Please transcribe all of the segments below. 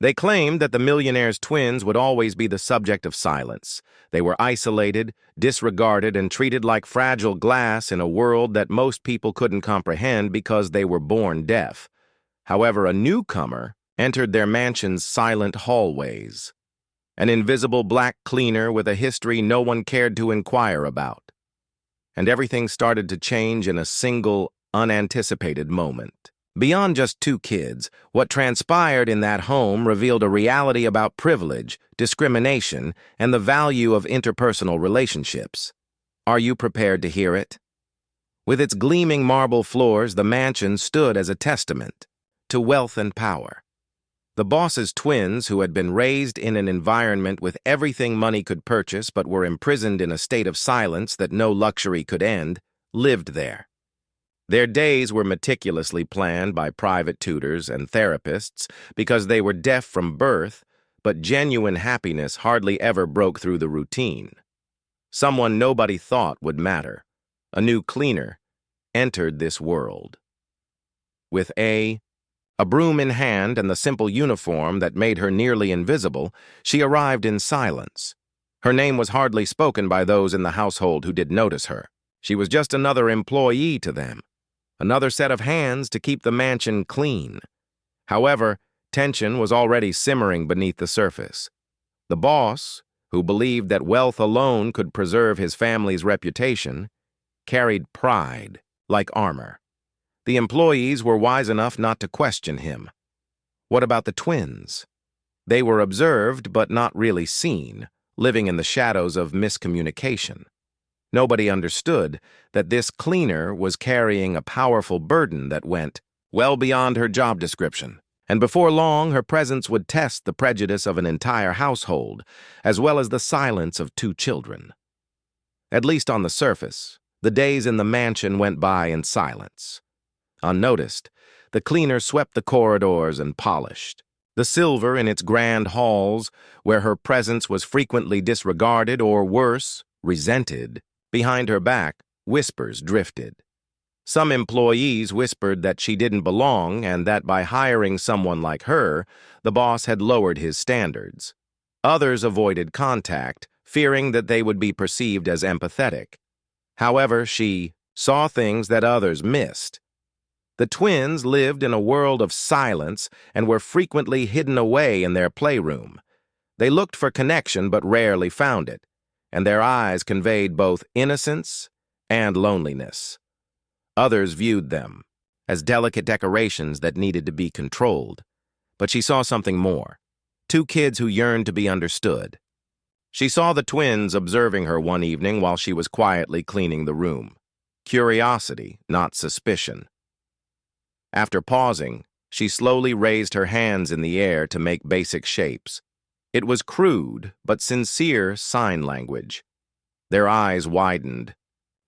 They claimed that the millionaire's twins would always be the subject of silence. They were isolated, disregarded, and treated like fragile glass in a world that most people couldn't comprehend because they were born deaf. However, a newcomer entered their mansion's silent hallways. An invisible black cleaner with a history no one cared to inquire about. And everything started to change in a single, unanticipated moment. Beyond just two kids, what transpired in that home revealed a reality about privilege, discrimination, and the value of interpersonal relationships. Are you prepared to hear it? With its gleaming marble floors, the mansion stood as a testament to wealth and power. The boss's twins, who had been raised in an environment with everything money could purchase but were imprisoned in a state of silence that no luxury could end, lived there. Their days were meticulously planned by private tutors and therapists because they were deaf from birth, but genuine happiness hardly ever broke through the routine. Someone nobody thought would matter, a new cleaner, entered this world. With a broom in hand and the simple uniform that made her nearly invisible, she arrived in silence. Her name was hardly spoken by those in the household who did notice her. She was just another employee to them. Another set of hands to keep the mansion clean. However, tension was already simmering beneath the surface. The boss, who believed that wealth alone could preserve his family's reputation, carried pride like armor. The employees were wise enough not to question him. What about the twins? They were observed but not really seen, living in the shadows of miscommunication. Nobody understood that this cleaner was carrying a powerful burden that went well beyond her job description, and before long her presence would test the prejudice of an entire household, as well as the silence of two children. At least on the surface, the days in the mansion went by in silence. Unnoticed, the cleaner swept the corridors and polished. The silver in its grand halls, where her presence was frequently disregarded or, worse, resented. Behind her back, whispers drifted. Some employees whispered that she didn't belong and that by hiring someone like her, the boss had lowered his standards. Others avoided contact, fearing that they would be perceived as empathetic. However, she saw things that others missed. The twins lived in a world of silence and were frequently hidden away in their playroom. They looked for connection but rarely found it, and their eyes conveyed both innocence and loneliness. Others viewed them as delicate decorations that needed to be controlled, but she saw something more. Two kids who yearned to be understood. She saw the twins observing her one evening while she was quietly cleaning the room. Curiosity, not suspicion. After pausing, she slowly raised her hands in the air to make basic shapes. It was crude but sincere sign language. Their eyes widened.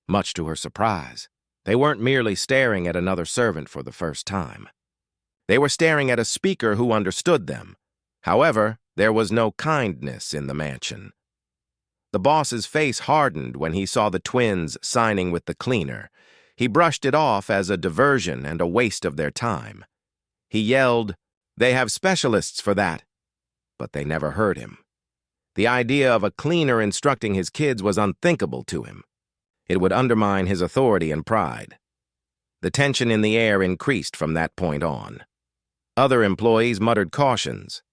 Much to her surprise, they weren't merely staring at another servant for the first time. They were staring at a speaker who understood them. However, there was no kindness in the mansion. The boss's face hardened when he saw the twins signing with the cleaner. He brushed it off as a diversion and a waste of their time. He yelled, "They have specialists for that." But they never heard him. The idea of a cleaner instructing his kids was unthinkable to him. It would undermine his authority and pride. The tension in the air increased from that point on. Other employees muttered cautions.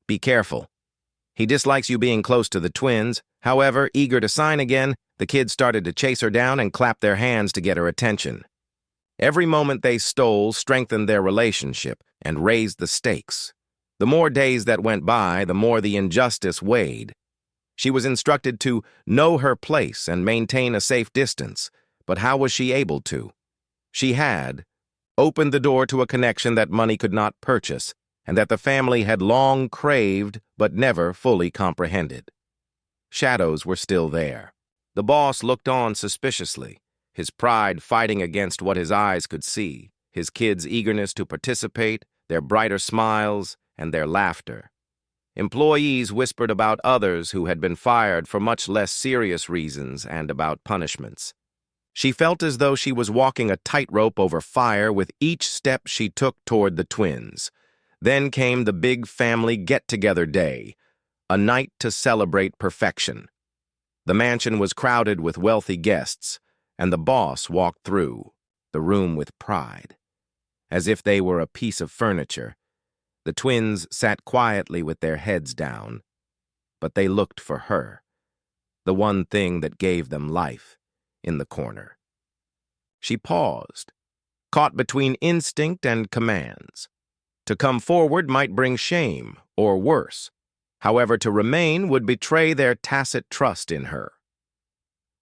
"Be careful. He dislikes you being close to the twins." However, eager to sign again, the kids started to chase her down and clap their hands to get her attention. Every moment they stole strengthened their relationship and raised the stakes. The more days that went by, the more the injustice weighed. She was instructed to know her place and maintain a safe distance, but how was she able to? She had opened the door to a connection that money could not purchase, and that the family had long craved but never fully comprehended. Shadows were still there. The boss looked on suspiciously, his pride fighting against what his eyes could see, his kids' eagerness to participate, their brighter smiles, and their laughter. Employees whispered about others who had been fired for much less serious reasons and about punishments. She felt as though she was walking a tightrope over fire with each step she took toward the twins. Then came the big family get-together day, a night to celebrate perfection. The mansion was crowded with wealthy guests, and the boss walked through the room with pride, as if they were a piece of furniture. The twins sat quietly with their heads down, but they looked for her, the one thing that gave them life, in the corner. She paused, caught between instinct and commands. To come forward might bring shame, or worse. However, to remain would betray their tacit trust in her.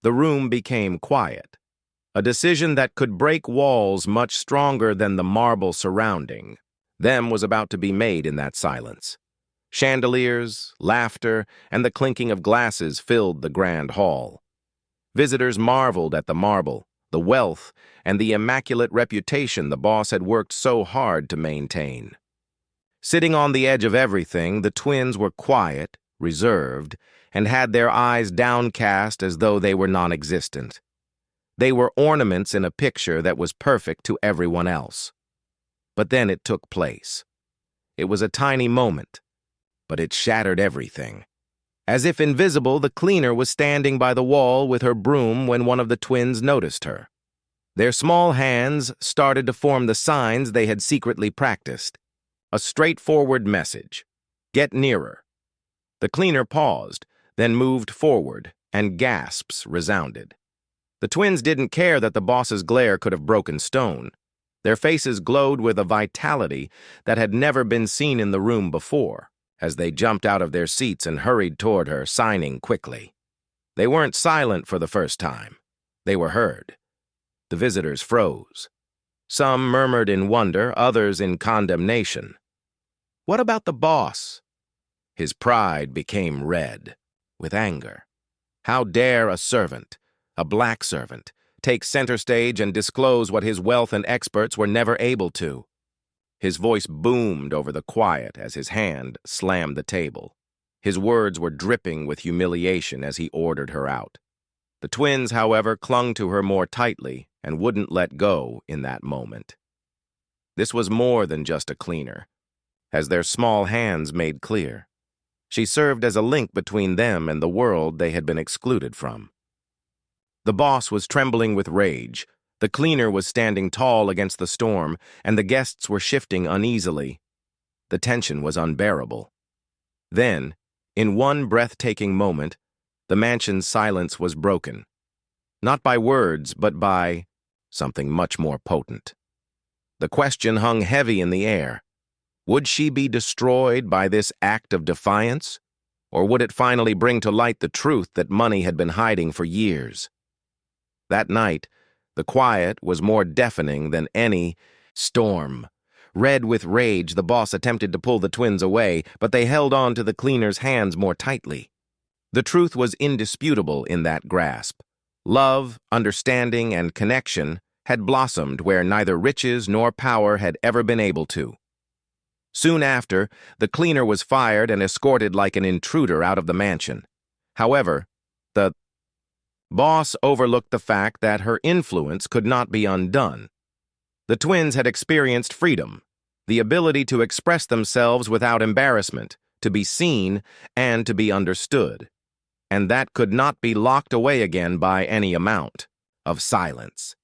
The room became quiet, a decision that could break walls much stronger than the marble surrounding them was about to be made in that silence. Chandeliers, laughter, and the clinking of glasses filled the grand hall. Visitors marveled at the marble, the wealth, and the immaculate reputation the boss had worked so hard to maintain. Sitting on the edge of everything, the twins were quiet, reserved, and had their eyes downcast as though they were non-existent. They were ornaments in a picture that was perfect to everyone else. But then it took place. It was a tiny moment, but it shattered everything. As if invisible, the cleaner was standing by the wall with her broom when one of the twins noticed her. Their small hands started to form the signs they had secretly practiced. A straightforward message: get nearer. The cleaner paused, then moved forward, and gasps resounded. The twins didn't care that the boss's glare could have broken stone. Their faces glowed with a vitality that had never been seen in the room before, as they jumped out of their seats and hurried toward her, signing quickly. They weren't silent for the first time. They were heard. The visitors froze. Some murmured in wonder, others in condemnation. What about the boss? His pride became red with anger. How dare a servant, a black servant, take center stage and disclose what his wealth and experts were never able to? His voice boomed over the quiet as his hand slammed the table. His words were dripping with humiliation as he ordered her out. The twins, however, clung to her more tightly and wouldn't let go in that moment. This was more than just a cleaner, as their small hands made clear. She served as a link between them and the world they had been excluded from. The boss was trembling with rage. The cleaner was standing tall against the storm, and the guests were shifting uneasily. The tension was unbearable. Then, in one breathtaking moment, the mansion's silence was broken. Not by words, but by something much more potent. The question hung heavy in the air. Would she be destroyed by this act of defiance? Or would it finally bring to light the truth that money had been hiding for years? That night, the quiet was more deafening than any storm. Red with rage, the boss attempted to pull the twins away, but they held on to the cleaner's hands more tightly. The truth was indisputable in that grasp. Love, understanding, and connection had blossomed where neither riches nor power had ever been able to. Soon after, the cleaner was fired and escorted like an intruder out of the mansion. However, the boss overlooked the fact that her influence could not be undone. The twins had experienced freedom, the ability to express themselves without embarrassment, to be seen, and to be understood. And that could not be locked away again by any amount of silence.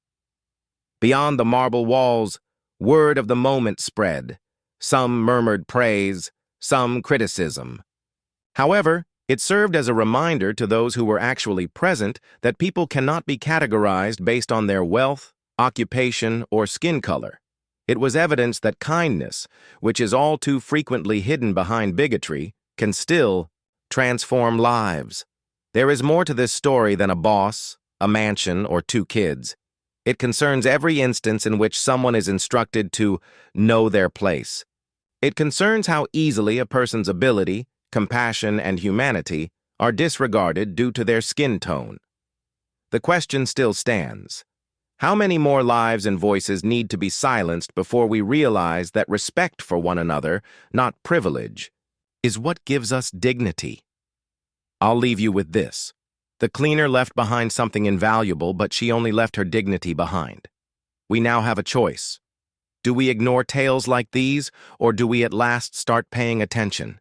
Beyond the marble walls, word of the moment spread. Some murmured praise, some criticism. However, it served as a reminder to those who were actually present that people cannot be categorized based on their wealth, occupation, or skin color. It was evidence that kindness, which is all too frequently hidden behind bigotry, can still transform lives. There is more to this story than a boss, a mansion, or 2 kids. It concerns every instance in which someone is instructed to know their place. It concerns how easily a person's ability, compassion, and humanity are disregarded due to their skin tone. The question still stands. How many more lives and voices need to be silenced before we realize that respect for one another, not privilege, is what gives us dignity? I'll leave you with this. The cleaner left behind something invaluable, but she only left her dignity behind. We now have a choice: Do we ignore tales like these, or do we at last start paying attention?